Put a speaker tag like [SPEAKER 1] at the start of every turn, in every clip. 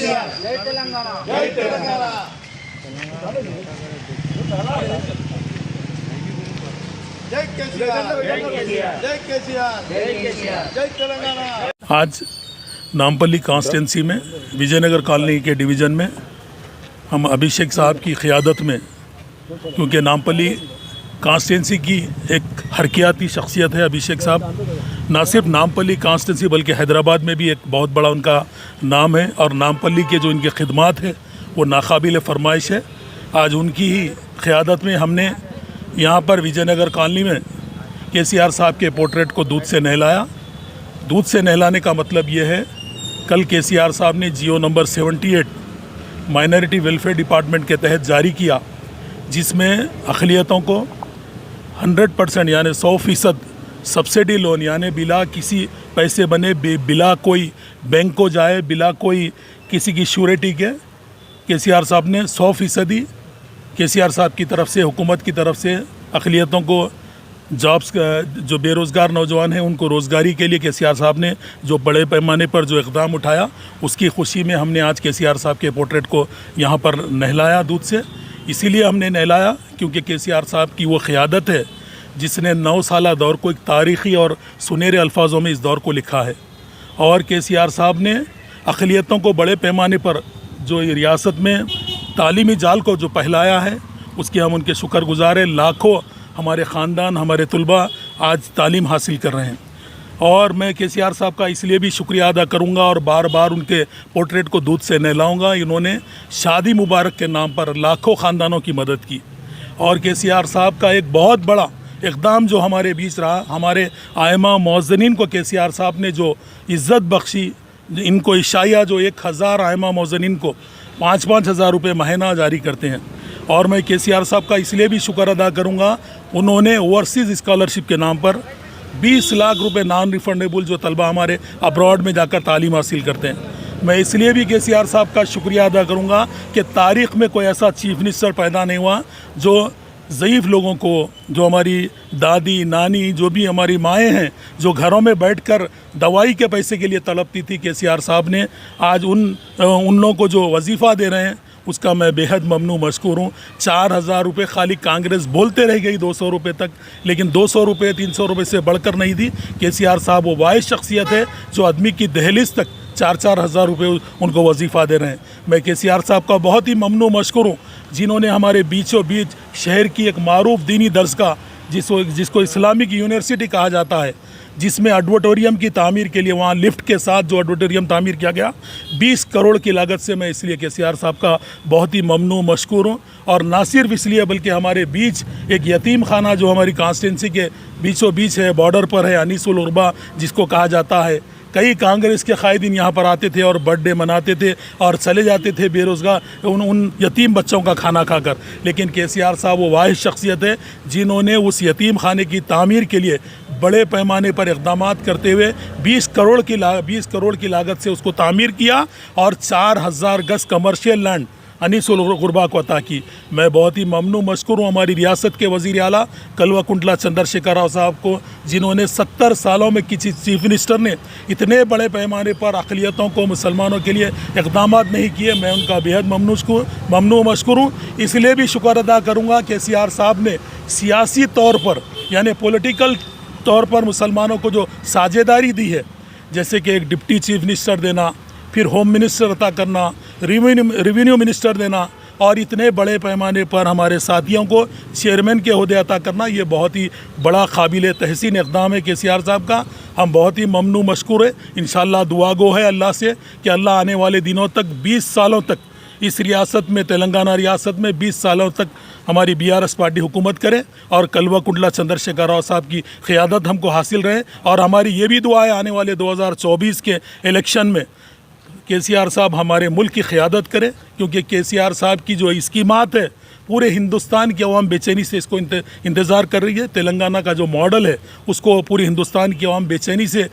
[SPEAKER 1] కేసీఆర్ జై తెలంగాణ జై తెలంగాణ జై కేసీఆర్ జై కేసీఆర్ జై కేసీఆర్ జై కేసీఆర్ జై తెలంగాణ।
[SPEAKER 2] आज नामपल्ली कॉन्स्टिट्यूंसी में विजयनगर कॉलोनी के डिवीज़न में हम अभिषेक साहब की क़ियादत में, क्योंकि नामपल्ली कॉन्स्टिट्यूंसी की एक हरकियाती शख्सियत है अभिषेक साहब, ना सिर्फ नामपल्ली कॉन्स्टिट्यूंसी बल्कि हैदराबाद में भी एक बहुत बड़ा उनका नाम है और नामपल्ली के जो इनके खिदमात है वो नाकाबिल फरमाइश है। आज उनकी ही क़ियादत में हमने यहाँ पर विजयनगर कॉलोनी में केसीआर साहब के पोर्ट्रेट को दूध से नहलाया। दूध से नहलाने का मतलब ये है, कल केसीआर साहब ने जियो नंबर 78 माइनॉरिटी वेलफेयर डिपार्टमेंट के तहत जारी किया, जिसमें अक़लियतों को 100% यानी 100% सब्सिडी लोन यानी बिला किसी पैसे बने, बिला कोई बैंक को जाए, बिला कोई किसी की श्योरिटी के, केसीआर साहब ने 100% केसीआर साहब की तरफ से, हुकूमत की तरफ से अक़लियतों को जॉब्स, जो बेरोज़गार नौजवान हैं उनको रोज़गारी के लिए केसीआर साहब ने जो बड़े पैमाने पर जो इक़दाम उठाया, उसकी खुशी में हमने आज केसीआर साहब के पोर्ट्रेट को यहाँ पर नहलाया दूध से। इसीलिए हमने नहलाया क्योंकि केसीआर साहब की वो क़ियादत है जिसने 9 साला दौर को एक तारीख़ी और सुनहरे अल्फाजों में इस दौर को लिखा है। और केसीआर साहब ने अक़लियतों को बड़े पैमाने पर जो रियासत में तालीमी जाल को जो फैलाया है, उसके हम उनके शुक्रगुज़ार हैं। लाखों हमारे ख़ानदान, हमारे तलबा आज तालीम हासिल कर रहे हैं और मैं केसीआर साहब का इसलिए भी शुक्रिया अदा करूंगा और बार बार उनके पोर्ट्रेट को दूध से नहलाऊंगा। इन्होंने शादी मुबारक के नाम पर लाखों ख़ानदानों की मदद की और केसीआर साहब का एक बहुत बड़ा इक़दाम जो हमारे बीच रहा, हमारे आइमा मौज़नीन को केसीआर साहब ने जो इज़्ज़त बख्शी, इनको इशाया जो 1000 आइमा मौज़नीन को 5-5 हज़ार रुपये महीना जारी करते हैं। और मैं केसीआर साहब का इसलिए भी शुक्र अदा करूंगा, उन्होंने ओवरसीज़ स्कॉलरशिप के नाम पर 20 लाख रुपए नॉन रिफंडेबल जो तलबा हमारे अब्रॉड में जाकर तालीम हासिल करते हैं, मैं इसलिए भी केसीआर साहब का शुक्रिया अदा करूंगा कि तारीख़ में कोई ऐसा चीफ मिनिस्टर पैदा नहीं हुआ जो ज़ईफ़ लोगों को, जो हमारी दादी नानी, जो भी हमारी माएँ हैं जो घरों में बैठकर दवाई के पैसे के लिए तड़पती थी, केसीआर साहब ने आज उन लोगों को जो वजीफ़ा दे रहे हैं उसका मैं बेहद ममनू मशकूर हूँ। 4000 रुपये खाली कांग्रेस बोलते रह गई 200 रुपये तक, लेकिन 200 रुपये 300 रुपये से बढ़कर नहीं दी। केसीआर साहब वो वाहिद शख्सियत है जो आदमी की दहलीज तक 4-4 हज़ार रुपये उनको वजीफ़ा दे रहे हैं। मैं केसीआर साहब का बहुत ही ममनू मशकूर हूँ जिन्होंने हमारे बीचों बीच शहर की एक मारूफ दीनी दरसगाह जिसको इस्लामिक यूनिवर्सिटी कहा जाता है, जिसमें ऑडिटोरियम की तामीर के लिए वहाँ लिफ्ट के साथ जो ऑडिटोरियम तामीर किया गया 20 करोड़ की लागत से, मैं इसलिए केसीआर साहब का बहुत ही ममनू मशकूर हूँ। और ना सिर्फ इसलिए बल्कि हमारे बीच एक यतीम खाना जो हमारी कॉन्स्टिट्यूंसी के बीचों बीच है, बॉर्डर पर है, अनीसुल उर्बा जिसको कहा जाता है। कई कांग्रेस के कायदीन यहाँ पर आते थे और बर्थडे मनाते थे और चले जाते थे बेरोज़गार उन यतीम बच्चों का खाना खाकर, लेकिन केसीआर साहब वो वाहिद शख्सियत है जिन्होंने उस यतीम खाने की तामीर के लिए बड़े पैमाने पर इक़दामात करते हुए 20 करोड़ की लागत से उसको तामीर किया और 4000 गज़ कमर्शियल लैंड अनीसुल गुरबा को अता की। मैं बहुत ही ममनू मशकूर हूँ हमारी रियासत के वज़ीर आला कल्वाकुंटला चंद्रशेखर राव साहब को, जिन्होंने 70 सालों में किसी चीफ मिनिस्टर ने इतने बड़े पैमाने पर अक़लियतों को, मुसलमानों के लिए इक़दामात नहीं किए। मैं उनका बेहद ममनू मशकूर हूँ। इसलिए भी शुक्र अदा करूँगा केसीआर साहब ने सियासी तौर पर यानी पॉलिटिकल तौर पर मुसलमानों को जो साझेदारी दी है, जैसे कि एक डिप्टी चीफ मिनिस्टर देना, फिर होम मिनिस्टर अता करना, रेवेन्यू मिनिस्टर देना और इतने बड़े पैमाने पर हमारे साथियों को चेयरमैन के ओहदे अता करना, ये बहुत ही बड़ा काबिल तहसीन इक़दाम है केसीआर साहब का। हम बहुत ही ममनू मशकूर है। इंशाअल्लाह दुआ गो है अल्लाह से कि अल्लाह आने वाले दिनों तक 20 सालों तक इस रियासत में, तेलंगाना रियासत में 20 सालों तक हमारी BRS पार्टी हुकूमत करे और कल्वाकुंटला चंद्रशेखर राव साहब की क़ियादत हमको हासिल रहे। और हमारी ये भी दुआ है आने वाले 2024 के इलेक्शन में केसीआर साहब हमारे मुल्क की क़ियादत करें, क्योंकि केसीआर साहब की जो स्कीमात है पूरे हिंदुस्तान की अवाम बेचैनी से इसको इंतज़ार कर रही है। तेलंगाना का जो मॉडल है उसको पूरी हिंदुस्तान की अवाम बेचैनी से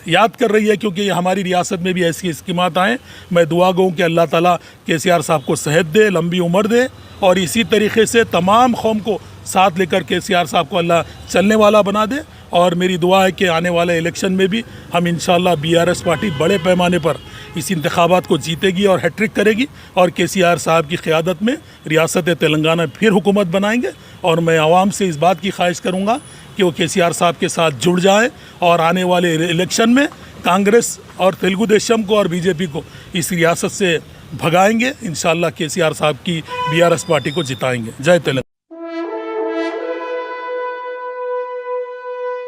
[SPEAKER 2] याद कर रही है, क्योंकि हमारी रियासत में भी ऐसी स्कीमात आएँ। मैं दुआ गो कि अल्लाह ताला केसीआर साहब को सेहत दे, लंबी उम्र दे और इसी तरीके से तमाम कौम को साथ लेकर केसीआर साहब को अल्लाह चलने वाला बना दे। और मेरी दुआ है कि आने वाले इलेक्शन में भी हम इंशाअल्लाह BRS पार्टी बड़े पैमाने पर इस इंतखाबात को जीतेगी और हैट्रिक करेगी और KCR साहब की क़यादत में रियासत तेलंगाना फिर हुकूमत बनाएंगे। और मैं आवाम से इस बात की ख्वाहिश करूँगा कि वो KCR साहब के साथ जुड़ जाएँ और आने वाले इलेक्शन में कांग्रेस और तेलुगु देशम को और BJP को इस रियासत से भगाएंगे। इंशाअल्लाह KCR साहब की BRS पार्टी को जिताएंगे। जय तेलंगाना।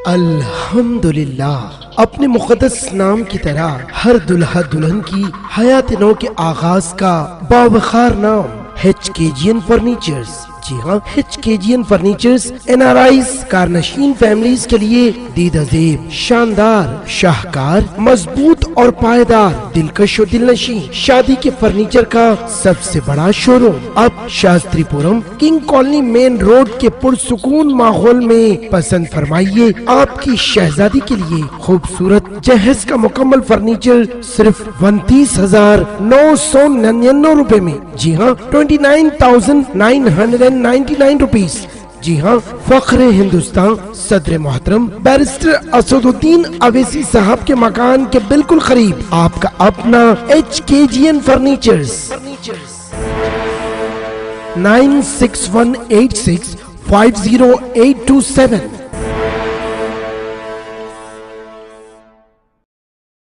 [SPEAKER 3] अल्हम्दुलिल्लाह, अपने मुक़द्दस नाम की तरह हर दुल्हा दुल्हन की हयात नौ के आगाज का बावखार नाम HKGN फर्नीचर्स। जी हाँ, HKGN फर्नीचर्स NRIs कारनशीन फैमिलीज के लिए दीदाजेब, शानदार, शाहकार, मजबूत और पायदार, दिलकश और दिलनशीं शादी के फर्नीचर का सबसे बड़ा शोरूम अब Shastripuram king colony main road के पुरसुकून माहौल में। पसंद फरमाइए आपकी शहजादी के लिए खूबसूरत जहेज का मुकम्मल फर्नीचर सिर्फ 29,999 रुपए में। जी हाँ, 29,999 रुपीज। जी हाँ, फख्र हिंदुस्तान सदर मोहतरम बैरिस्टर असदुद्दीन अवैसी साहब के मकान के बिल्कुल करीब आपका अपना HKGN फर्नीचर्स। 9618650827